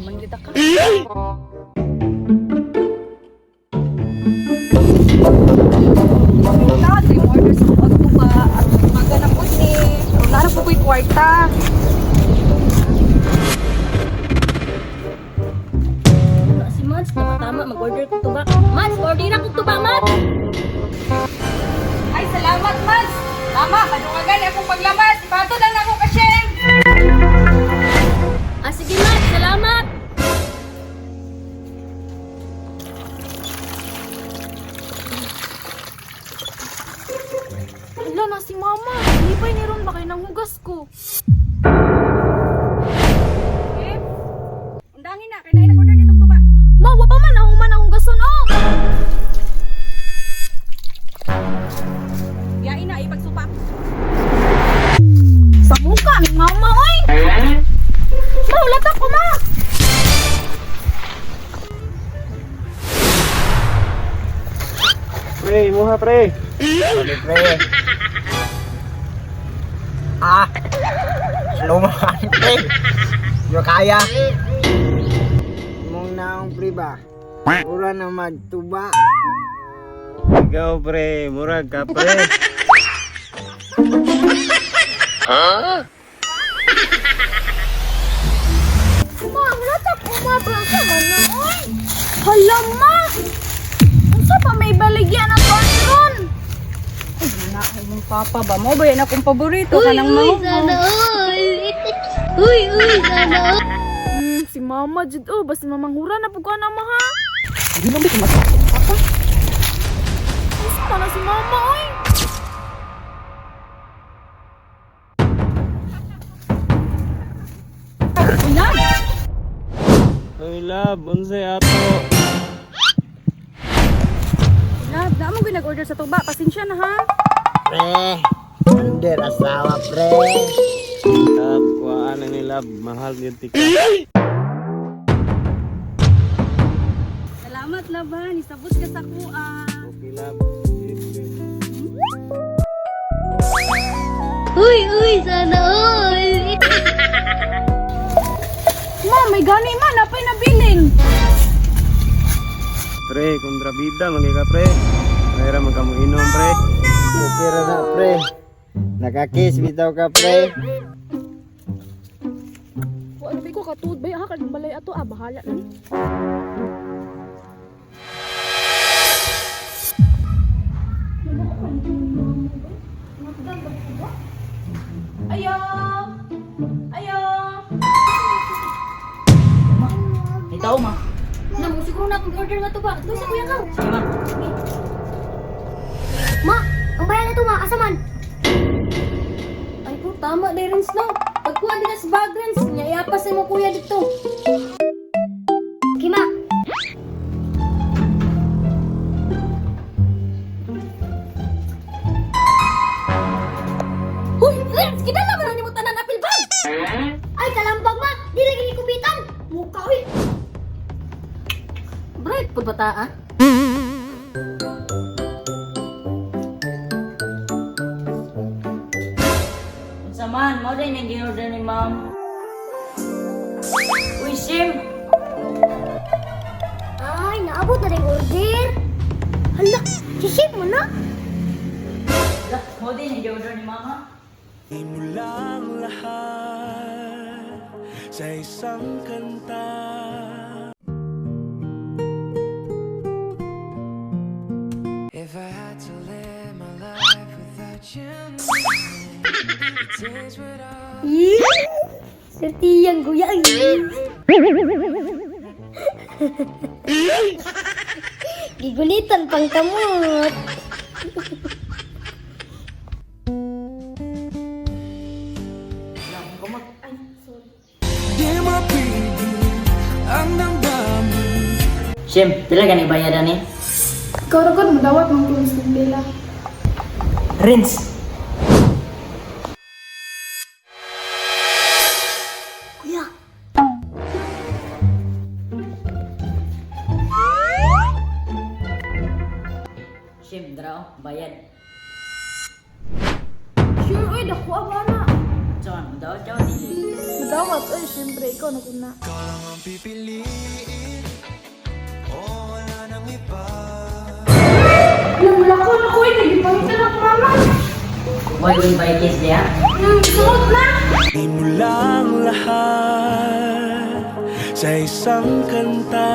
naman kita ka. Lahat yung order sa pagtuba at magana po ni. Wala po ko'y kwarta. Si Mads, tama mag-order ko tuba. Mads, order na ko tuba, Mads! Ay, salamat, Mads. Tama, kadungagan akong paglabas. Pato lang ako kasi. Ah, sige, Mads, salamat! Wala na si Mama. Lipay ni Ron ba kayo ng hugas ko? Eh? Undangin na. Kaya na nag-order dito tuba. Ma, wapa man. Ako man ang hugason, oh! Yain na, ipagsupa. Sa mukha ni Mama, oy! Ma, ulat ako, Ma! Pre, muha pre. Sorry pre. Lumahan pre. Yo kaya. Mong naong pre ba? Ura na magtuba. Ikaw pre, murag ka pre. Ma, ulat ako, Ma. Blanca man na, oy! Hala, Ma! Unsa pa may baligyan ang ron? Ay, nanakay mong papa ba? Mo ba yan akong paborito? Kanang Uy, mahal sana mo. all! Uy, sana all! Si Mama, Jud, oh. Basta mamanghura na po ka na, Ma, ha? Hindi mo ba kumasakit, Papa? Unsa pa na si Mama, oy? Ulan! Hoy love, unsay ato? Love, na mo nag-order sa tuba. Pasensya na, ha? Pre. Under asawa pre. Love, kuhaan na ni love, mahal gyud tika. Salamat, Love, ha? Nisabos ka sa kuha. Okay love. Uy, sana all! Ma, may gani, Ma. Napay nabilin. Pre, kontrabida magi ka pre. Mayra magkamuinom pre. Okay ra na pre. Nakakiss bitaw ka pre. Ano ba ko katuod ba? Ha, kag balay ato. Bahala na ni. Ayo! Ayo! Ikaw, ma. Namo, siguro na akong order nga tuba. Doon sa kuya ka. Sige, ma. Ma, ang bayan na to, ma. Asaman? Ay po, tama, Derens na. Pagkuhan din sa bagrens, niya iapas mo kuya dito. Okay, ma. Huy, Derens, kinala mo na ni mo tanan apil bag. Ay, kalambag, ma. Di lagi ni kubitan. Mukha, huy. Bright po bata, ah? Unsa man, mo din yung ginorder ni ma'am. Uy, Sim. Ay, naabot na rin order. Hala, sisip mo na. Mo din yung ginorder ni mama. Imulang lahat sa isang kanta. If I had to live my life without you, the days would all Sertiyang kuya. Gigulitan pang kamot. di mapigil ang damdamin. Sim, pila ka ni bayaran ni? Ikaw ragod mo dawat mong tulis ng bela. Rinse. Kuya. Sim, draw, bayad. Sure, oy, dako ba na? Saan, daw, daw, di. Salamat. Ay, siyempre, ikaw na kuna. Ikaw lang ang pipiliin. Oh, wala nang iba. Wala ko na ko, nagipangita na ko, mama. Boy, yung by kiss niya. Sunod na. Di mo lang lahat sa isang kanta.